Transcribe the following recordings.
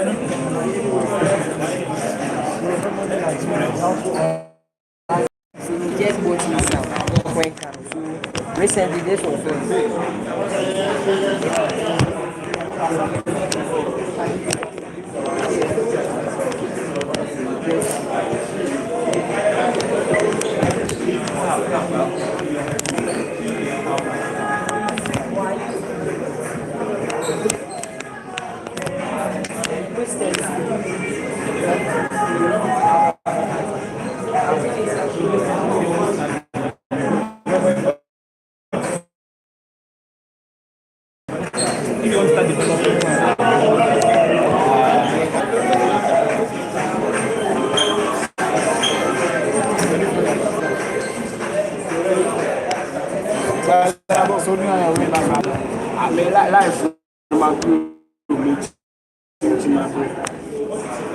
So we just bought myself. So recently this was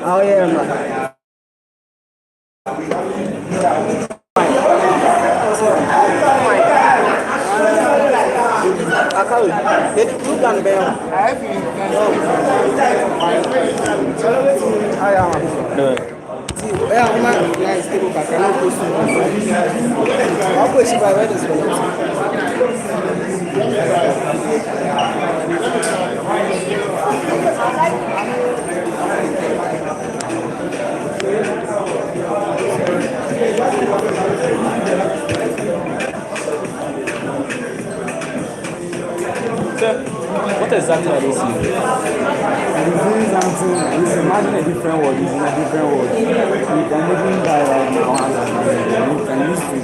oh yeah, man. What exactly are they seeing? Imagine a different world, using a different world. You can even die right now. You can use to.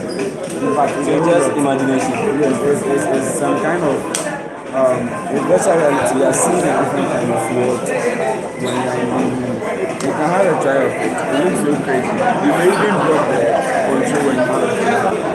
In fact, it's just imagination. Yes, it's some kind of it's virtual reality. You are seeing a different kind of world. You can have a try of it. It looks so crazy. You may even block the control when you have